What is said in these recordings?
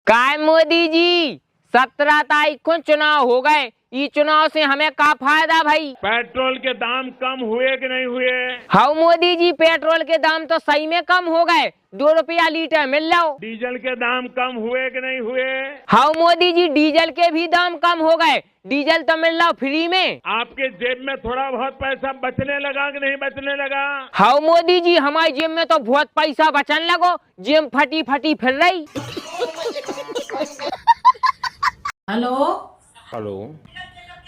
काय मोदी जी 17 तारीख को चुनाव हो गए, ये चुनाव से हमें क्या फायदा भाई? पेट्रोल के दाम कम हुए कि नहीं हुए? हाँ मोदी जी, पेट्रोल के दाम तो सही में कम हो गए, 2 रुपया लीटर मिल रहा। डीजल के दाम कम हुए कि नहीं हुए? हाँ मोदी जी, डीजल के भी दाम कम हो गए, डीजल तो मिल रहा फ्री में। आपके जेब में थोड़ा बहुत पैसा बचने लगा कि नहीं बचने लगा? हाँ मोदी जी, हमारी जेब में तो बहुत पैसा बचने लगो, जेब फटी फटी फिर रही। हेलो हेलो,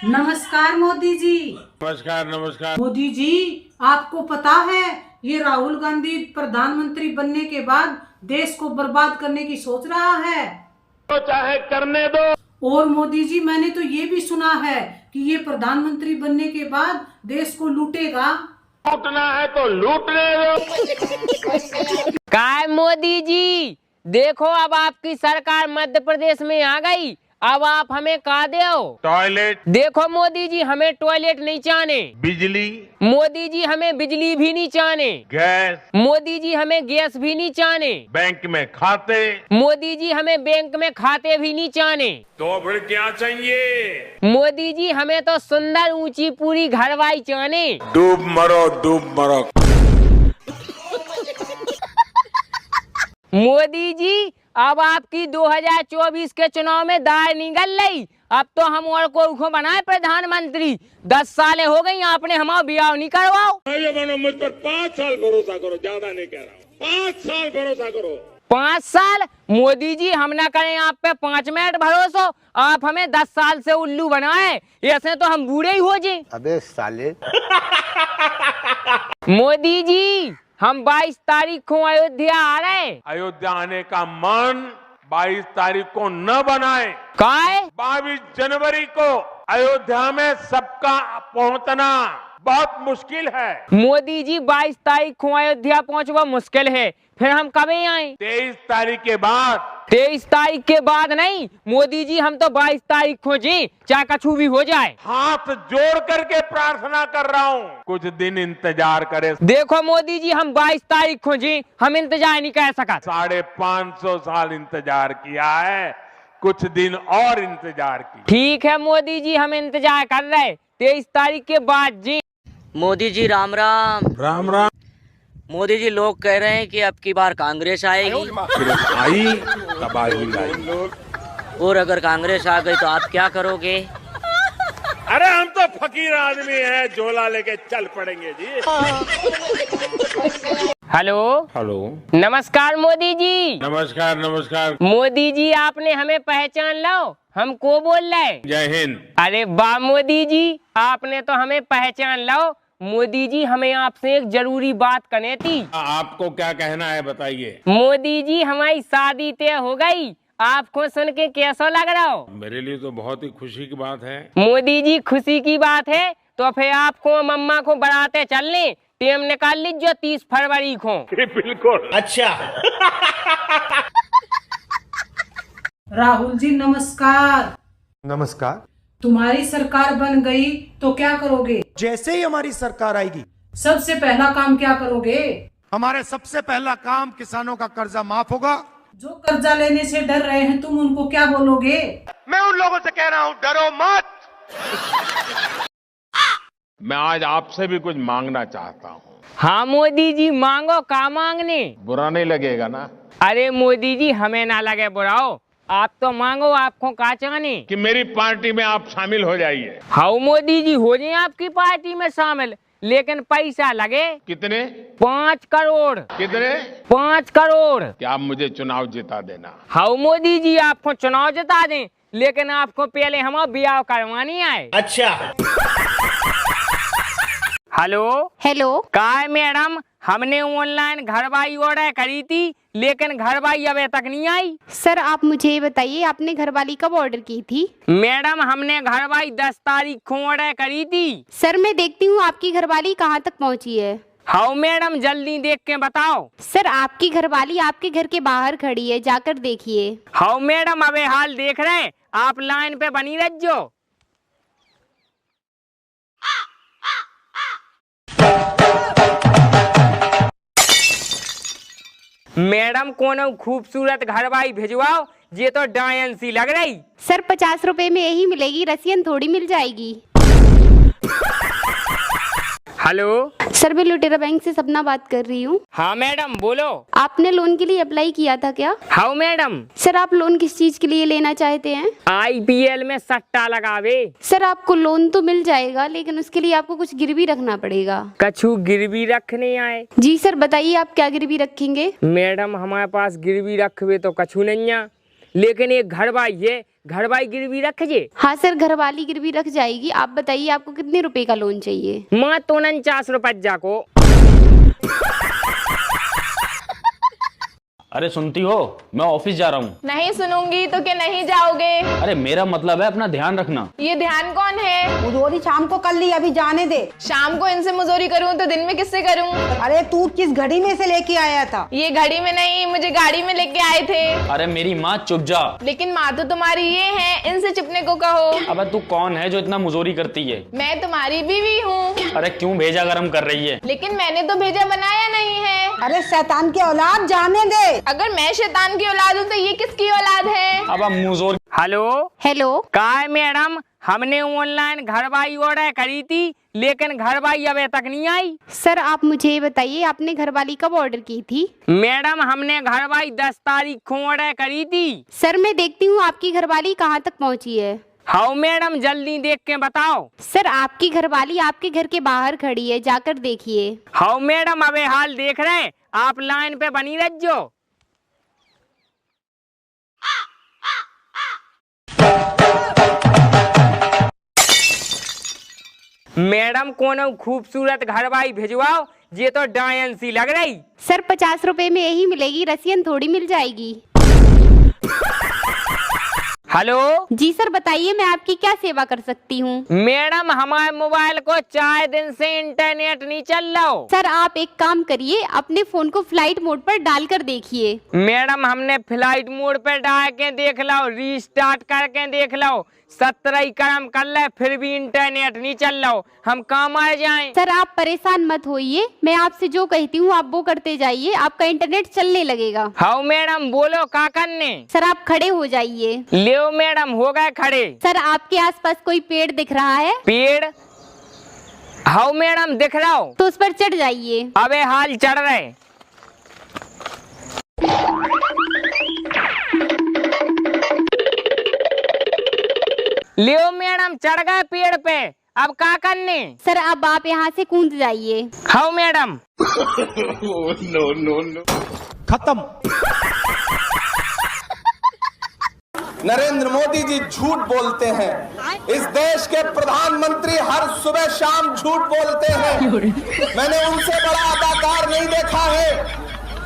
नमस्कार मोदी जी। नमस्कार नमस्कार। मोदी जी, आपको पता है ये राहुल गांधी प्रधानमंत्री बनने के बाद देश को बर्बाद करने की सोच रहा है। तो चाहे करने दो। और मोदी जी, मैंने तो ये भी सुना है कि ये प्रधानमंत्री बनने के बाद देश को लूटेगा। लूटना है तो लूटने दो। काय मोदी जी, देखो अब आपकी सरकार मध्य प्रदेश में आ गई, अब आप हमें का दो? टॉयलेट, देखो मोदी जी, हमें टॉयलेट नहीं चाहने, बिजली, मोदी जी हमें बिजली भी नहीं चाहने, गैस, मोदी जी हमें गैस भी नहीं चाहने, बैंक में खाते। मोदी जी हमें बैंक में खाते भी नहीं चाहने। तो फिर क्या चाहिए? मोदी जी हमें तो सुंदर ऊंची पूरी घरवाई चाहने। डूब मरो, डूब मरो। मोदी जी, अब आपकी 2024 के चुनाव में दाय निकल रही, अब तो हम और को बनाए प्रधानमंत्री। 10 सालें हो गई, आपने हमारा ब्याह नहीं करवाओ। बनो मुझ पर 5 साल भरोसा करो, ज्यादा नहीं कह रहा हूँ, 5 साल भरोसा करो। 5 साल? मोदी जी, हम ना करें आप पे 5 मिनट भरोसा, आप हमें 10 साल से उल्लू बनाए, ऐसे तो हम बूढ़े ही हो जाए। अबे साले। मोदी जी, हम 22 तारीख को अयोध्या आ रहे। अयोध्या आने का मन 22 तारीख को न बनाए। काय? 22 जनवरी को अयोध्या में सबका पहुंचना बहुत मुश्किल है। मोदी जी, 22 तारीख को अयोध्या पहुंचना मुश्किल है, फिर हम कब आए? 23 तारीख के बाद। 23 तारीख के बाद नहीं मोदी जी, हम तो 22 तारीख को जी, चाहे कछु भी हो जाए। हाथ जोड़ करके प्रार्थना कर रहा हूँ, कुछ दिन इंतजार करे। देखो मोदी जी, हम 22 तारीख को जी, हम इंतजार नहीं कर सका। 550 साल इंतजार किया है, कुछ दिन और इंतजार की। ठीक है मोदी जी, हम इंतजार कर रहे 23 तारीख के बाद जी। मोदी जी राम राम। राम राम। मोदी जी, लोग कह रहे हैं कि अब की बार कांग्रेस आएगी। सिर्फ आई तबाही लाई। और अगर कांग्रेस आ गई तो आप क्या करोगे? अरे हम तो फकीर आदमी हैं, झोला लेके चल पड़ेंगे जी। हेलो हेलो, नमस्कार मोदी जी। नमस्कार नमस्कार। मोदी जी, आपने हमें पहचान लो, हम को बोल रहे? जय हिंद। अरे वाह मोदी जी, आपने तो हमें पहचान लो। मोदी जी, हमें आपसे एक जरूरी बात करनी थी। आपको क्या कहना है बताइए। मोदी जी, हमारी शादी तय हो गई, आपको सुन के कैसा लग रहा हो? मेरे लिए तो बहुत ही खुशी की बात है। मोदी जी, खुशी की बात है तो फिर आपको मम्मा को बनाते चलने, टेम निकाल लीजिए 30 फरवरी को। बिल्कुल। अच्छा। राहुल जी नमस्कार। नमस्कार। तुम्हारी सरकार बन गई तो क्या करोगे? जैसे ही हमारी सरकार आएगी, सबसे पहला काम क्या करोगे? हमारे सबसे पहला काम किसानों का कर्जा माफ होगा। जो कर्जा लेने से डर रहे हैं, तुम उनको क्या बोलोगे? मैं उन लोगों से कह रहा हूँ, डरो मत। मैं आज आपसे भी कुछ मांगना चाहता हूँ। हाँ मोदी जी, मांगो, का मांगने? बुरा नहीं लगेगा ना? अरे मोदी जी, हमें ना लगे बुराओ, आप तो मांगो, आपको का चाहने? कि मेरी पार्टी में आप शामिल हो जाइए। हाँ मोदी जी, हो जाए आपकी पार्टी में शामिल, लेकिन पैसा लगे। कितने? 5 करोड़। कितने? 5 करोड़। क्या आप मुझे चुनाव जिता देना? हाँ मोदी जी, आपको चुनाव जिता दें, लेकिन आपको पहले हमारा ब्याह करवानी है। अच्छा। Hello hello. काय मैडम, हमने ऑनलाइन घरवाई ऑर्डर करी थी, लेकिन घरवाई अभी तक नहीं आई। सर आप मुझे ये बताइए, आपने घरवाली कब ऑर्डर की थी? मैडम, हमने घरवाई 10 तारीख को ऑर्डर करी थी। सर मैं देखती हूँ आपकी घरवाली कहाँ तक पहुँची है। हाँ मैडम, जल्दी देख के बताओ। सर आपकी घरवाली आपके घर के बाहर खड़ी है, जाकर देखिए। हाँ मैडम, अबे हाल देख रहे हैं, आप लाइन पे बनी रहो। मैडम, कोनो खूबसूरत घरवाई भिजवाओ, ये तो डायन सी लग रही। सर 50 रुपए में यही मिलेगी, रसियन थोड़ी मिल जाएगी। हेलो सर मैं लुटेरा बैंक से सपना बात कर रही हूँ। हाँ मैडम बोलो। आपने लोन के लिए अप्लाई किया था क्या? हाँ मैडम। सर आप लोन किस चीज के लिए लेना चाहते हैं? IPL में सट्टा लगावे। सर आपको लोन तो मिल जाएगा, लेकिन उसके लिए आपको कुछ गिरवी रखना पड़ेगा। कछु गिरवी रखने आए? जी सर बताइए आप क्या गिरवी रखेंगे? मैडम हमारे पास गिरवी रखवे तो कछु नहीं है, लेकिन एक घर बाई है, घर बाई गिरवी रख जे। हाँ सर घर वाली गिरवी रख जाएगी। आप बताइए आपको कितने रुपए का लोन चाहिए? माँ तो 49 रुपए जाको। अरे सुनती हो, मैं ऑफिस जा रहा हूँ। नहीं सुनूंगी तो क्या नहीं जाओगे? अरे मेरा मतलब है अपना ध्यान रखना। ये ध्यान कौन है? मुजोरी शाम को कर ली, अभी जाने दे। शाम को इनसे मुजोरी करूं तो दिन में किससे करूं? अरे तू किस घड़ी में से लेके आया था? ये घड़ी में नहीं, मुझे गाड़ी में लेके आए थे। अरे मेरी माँ चुप जा। लेकिन माँ तो तुम्हारी ये है, इनसे चुपने को कहो। अबे तू कौन है जो इतना मुजोरी करती है? मैं तुम्हारी बीवी हूँ। अरे क्यों भेजा गरम कर रही है? लेकिन मैंने तो भेजा बनाया नहीं है। अरे शैतान के औलाद जाने दे। अगर मैं शैतान की औलाद हूँ तो ये किसकी औलाद है? अब मुजोरी। हेलो हेलो का है मैडम, हमने ऑनलाइन घर बाई ऑर्डर करी थी, लेकिन घर बाई अभी तक नहीं आई। सर आप मुझे ये बताइए आपने घरवाली कब ऑर्डर की थी? मैडम हमने घर बाई 10 तारीख को ऑर्डर करी थी। सर मैं देखती हूँ आपकी घरवाली कहाँ तक पहुँची है। हाँ मैडम जल्दी देख के बताओ। सर आपकी घरवाली आपके घर के बाहर खड़ी है, जाकर देखिए। हाँ मैडम अबे हाल देख रहे हैं, आप लाइन पे बनी रहो। मैडम कोनो खूबसूरत घर बाई भिजवाओ, ये तो डायन सी लग रही। सर 50 रुपए में यही मिलेगी, रसियन थोड़ी मिल जाएगी। हेलो जी सर बताइए मैं आपकी क्या सेवा कर सकती हूँ? मैडम हमारे मोबाइल को 4 दिन से इंटरनेट नहीं चल रहा। सर आप एक काम करिए, अपने फोन को फ्लाइट मोड पर डालकर देखिए। मैडम हमने फ्लाइट मोड पे डाल के देख लो, रीस्टार्ट करके देख लो, 17 काम कर ले, फिर भी इंटरनेट नहीं चल रहा। हम कहाँ मर जाएं? सर आप परेशान मत होइए, मैं आपसे जो कहती हूँ आप वो करते जाइए, आपका इंटरनेट चलने लगेगा। हाँ मैडम बोलो क्या करने? सर आप खड़े हो जाइए। लियो मैडम हो गए खड़े। सर आपके आसपास कोई पेड़ दिख रहा है? पेड़? हाँ मैडम दिख रहा हो। तो उस पर चढ़ जाइए। अबे हाल चढ़ रहे। लियो मैडम चढ़ गए पेड़ पे, अब क्या करने? सर अब आप यहाँ से कूद जाइए। हाँ मैडम। खत्म। नरेंद्र मोदी जी झूठ बोलते हैं। इस देश के प्रधानमंत्री हर सुबह शाम झूठ बोलते हैं। मैंने उनसे बड़ा अदाकार नहीं देखा है।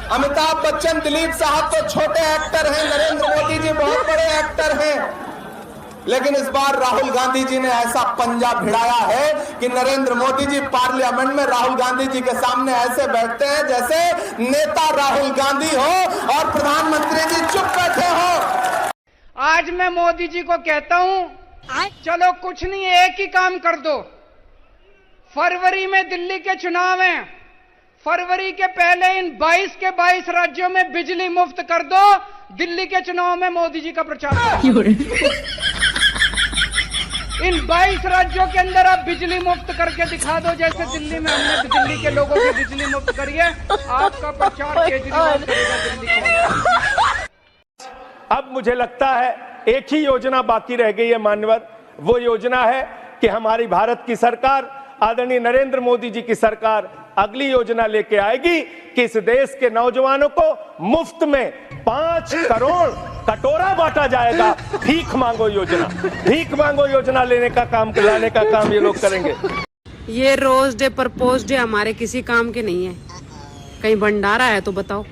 अमिताभ बच्चन, दिलीप साहब तो छोटे एक्टर हैं, नरेंद्र मोदी जी बहुत बड़े एक्टर हैं। लेकिन इस बार राहुल गांधी जी ने ऐसा पंजा भिड़ाया है कि नरेंद्र मोदी जी पार्लियामेंट में राहुल गांधी जी के सामने ऐसे बैठते हैं जैसे नेता राहुल गांधी हो और प्रधानमंत्री जी चुप बैठे हो। आज मैं मोदी जी को कहता हूं, चलो कुछ नहीं, एक ही काम कर दो। फरवरी में दिल्ली के चुनाव हैं, फरवरी के पहले इन 22 के 22 राज्यों में बिजली मुफ्त कर दो। दिल्ली के चुनाव में मोदी जी का प्रचार करो। इन 22 राज्यों के अंदर आप बिजली मुफ्त करके दिखा दो, जैसे दिल्ली में हमने दिल्ली के लोगों की बिजली मुफ्त करी है। आपका प्रचार केजरीवाल करेगा दिल्ली के। अब मुझे लगता है एक ही योजना बाकी रह गई है मान्यवर, वो योजना है कि हमारी भारत की सरकार, आदरणीय नरेंद्र मोदी जी की सरकार अगली योजना लेके आएगी कि इस देश के नौजवानों को मुफ्त में 5 करोड़ कटोरा बांटा जाएगा। भीख मांगो योजना, भीख मांगो योजना लाने का काम ये लोग करेंगे। ये रोज डे प्रपोज डे हमारे किसी काम के नहीं है। कहीं भंडारा है तो बताओ।